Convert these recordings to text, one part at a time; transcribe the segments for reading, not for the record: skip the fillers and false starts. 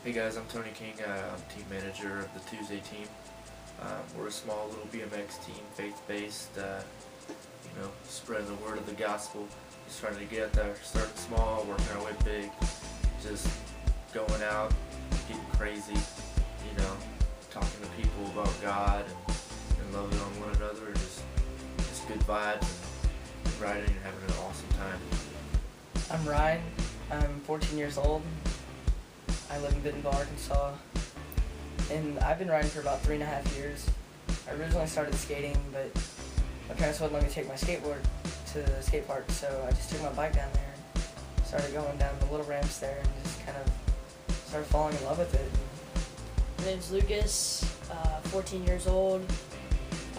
Hey guys, I'm Tony King. I'm team manager of the Tuesday team. We're a small little BMX team, faith-based, spreading the word of the gospel. Just trying to get there, starting small, working our way big, just going out, getting crazy, talking to people about God and loving on one another, and just good vibes and riding and having an awesome time. I'm Ryan. I'm 14 years old. I live in Bentonville, Arkansas, and I've been riding for about 3.5 years. I originally started skating, but my parents wouldn't let me take my skateboard to the skate park, so I just took my bike down there and started going down the little ramps there and just kind of started falling in love with it. My name's Lucas, 14 years old.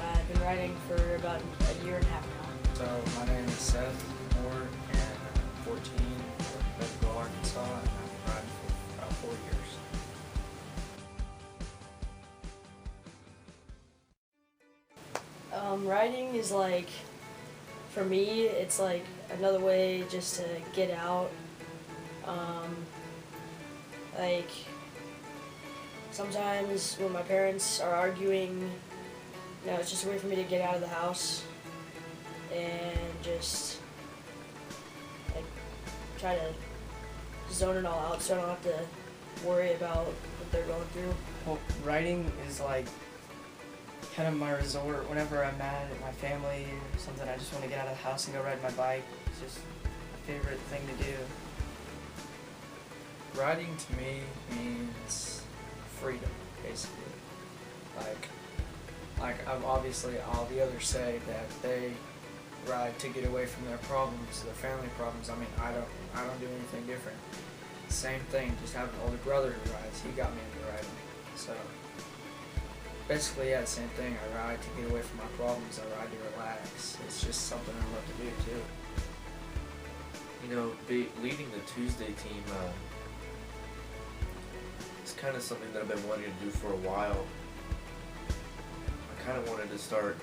I've been riding for about a year and a half now. So my name is Seth Moore, and I'm 14, from Bentonville, Arkansas, and I've been riding for about 4 years. Riding is for me, it's another way just to get out. Like, sometimes when my parents are arguing, it's just a way for me to get out of the house and just try to zone it all out so I don't have to worry about what they're going through. Well, riding is kind of my resort. Whenever I'm mad at my family or something, I just want to get out of the house and go ride my bike. It's just my favorite thing to do. Riding to me means freedom, basically. Obviously all the others say that they ride to get away from their problems, their family problems. I mean, I don't do anything different. Same thing, just have an older brother who rides. He got me into riding. So basically, yeah, same thing. I ride to get away from my problems. I ride to relax. It's just something I love to do too. Leading the Tuesday team is kind of something that I've been wanting to do for a while. I kind of wanted to start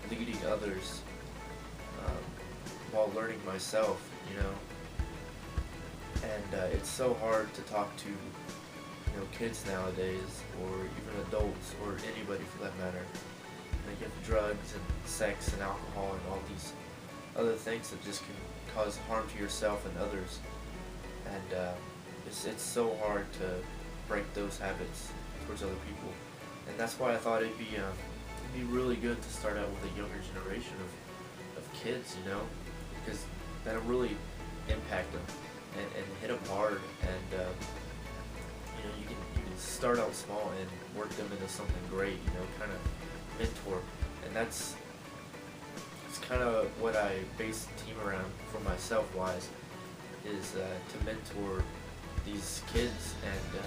leading others while learning myself, and it's so hard to talk to kids nowadays, or even adults, or anybody for that matter. You have drugs and sex and alcohol and all these other things that just can cause harm to yourself and others, and it's so hard to break those habits towards other people. And that's why I thought it'd be really good to start out with a younger generation of kids, because that'll really impact them and hit them hard, and you can start out small and work them into something great, kind of mentor. And it's kind of what I base the team around for myself wise, is to mentor these kids and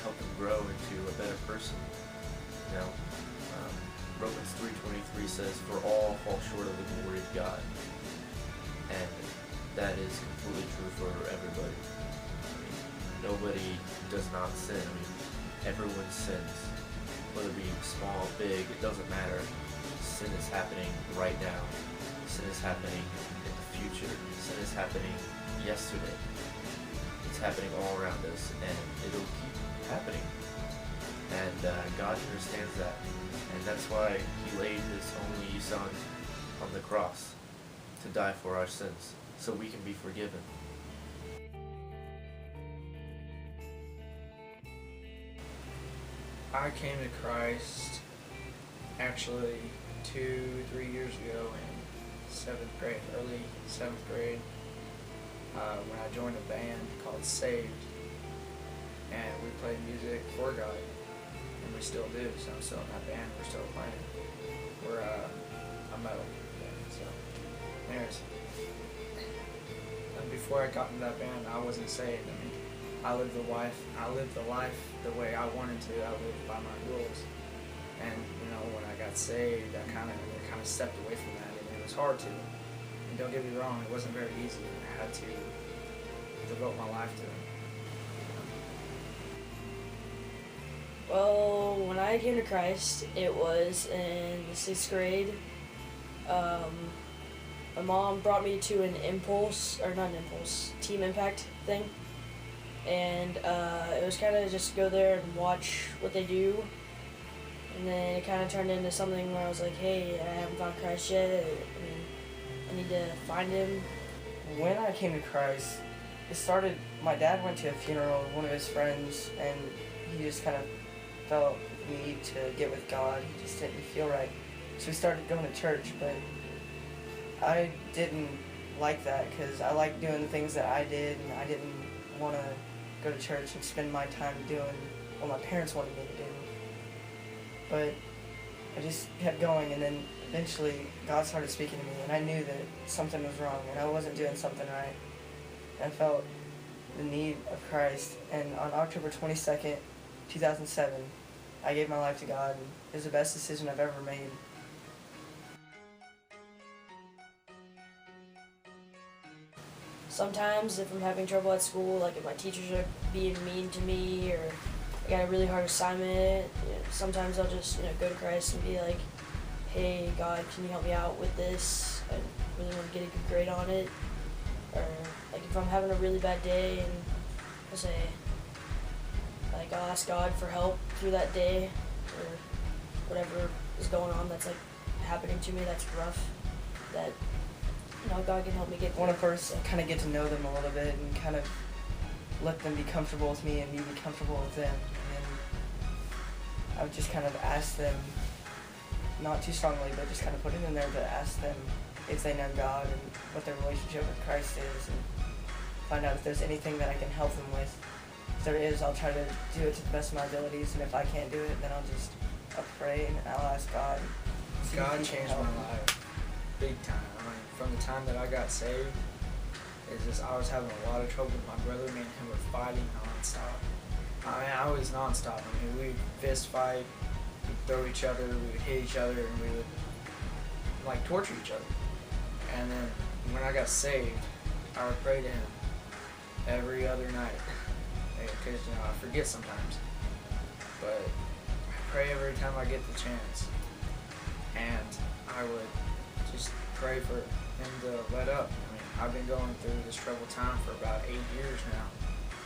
help them grow into a better person. Romans 3:23 says, "For all fall short of the glory of God," and that is completely true for everybody. Nobody does not sin. Everyone sins, whether it be small, big, it doesn't matter. Sin is happening right now. Sin is happening in the future. Sin is happening yesterday. It's happening all around us, and it'll keep happening. And God understands that, and that's why He laid His only Son on the cross to die for our sins, so we can be forgiven. I came to Christ actually 2-3 years ago in 7th grade, early 7th grade, when I joined a band called Saved, and we played music for God, and we still do. So I'm still in that band. We're still playing. We're a metal band. So, anyways, and before I got into that band, I wasn't saved. I lived the life the way I wanted to. I lived by my rules. And when I got saved, I kind of stepped away from that, and it was hard to. And don't get me wrong, it wasn't very easy. I had to devote my life to Him. Well, when I came to Christ, it was in the 6th grade. My mom brought me to an Team Impact thing. and it was kind of just go there and watch what they do. And then it kind of turned into something where I was like, hey, I haven't found Christ yet. I need to find him. When I came to Christ, it started, my dad went to a funeral of one of his friends, and he just kind of felt the need to get with God. He just didn't feel right. So we started going to church, but I didn't like that because I liked doing the things that I did, and I didn't want to go to church and spend my time doing what my parents wanted me to do. But I just kept going, and then eventually God started speaking to me, and I knew that something was wrong, and I wasn't doing something right. I felt the need of Christ, and on October 22nd, 2007, I gave my life to God, and it was the best decision I've ever made. Sometimes if I'm having trouble at school, like if my teachers are being mean to me or I got a really hard assignment, sometimes I'll just go to Christ and be like, hey God, can you help me out with this? I really want to get a good grade on it. Or like if I'm having a really bad day and I'll say, like I'll ask God for help through that day or whatever is going on that's like happening to me that's rough, that God can help me get through. I want to first kind of get to know them a little bit and kind of let them be comfortable with me and me be comfortable with them. And I would just kind of ask them, not too strongly, but just kind of put it in there to ask them if they know God and what their relationship with Christ is, and find out if there's anything that I can help them with. If there is, I'll try to do it to the best of my abilities, and if I can't do it, then I'll pray and I'll ask God. God changed my life big time. I mean, from the time that I got saved, it's just I was having a lot of trouble with my brother. Me and him were fighting nonstop. I mean, I was nonstop. I mean, we'd fist fight, we'd throw each other, we would hit each other, and we would like torture each other. And then when I got saved, I would pray to him every other night because I forget sometimes. But I pray every time I get the chance, and I would just pray for him to let up. I mean, I've been going through this troubled time for about 8 years now,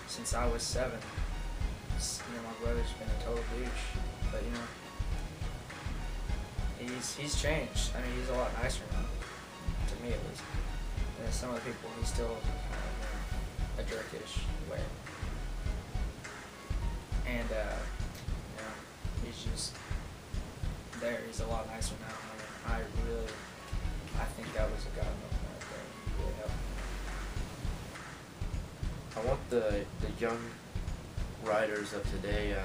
since I was 7. My brother's been a total douche, but he's changed. I mean, he's a lot nicer now, to me at least. And some of the people, he's still kind of a jerkish way. And he's just there. He's a lot nicer now. I mean, I think that was a God moment right there. He really helped me. I want the young riders of today,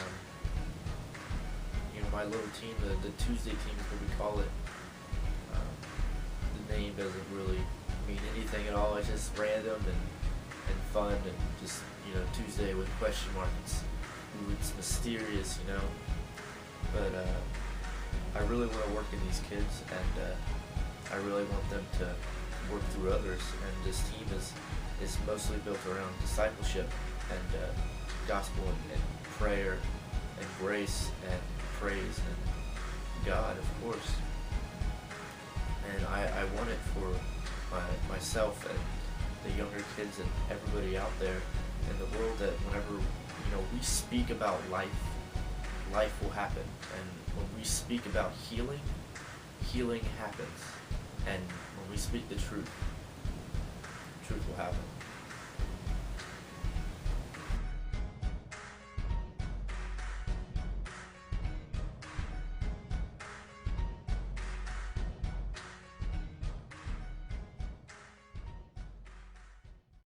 my little team, the Tuesday team is what we call it. The name doesn't really mean anything at all. It's just random and fun, and just Tuesday with question marks. It's mysterious, But I really want to work in these kids, and I really want them to work through others. And this team is mostly built around discipleship and gospel and prayer and grace and praise and God, of course. And I want it for myself and the younger kids and everybody out there in the world, that whenever we speak about life will happen. And when we speak about healing happens. And when we speak the truth will happen.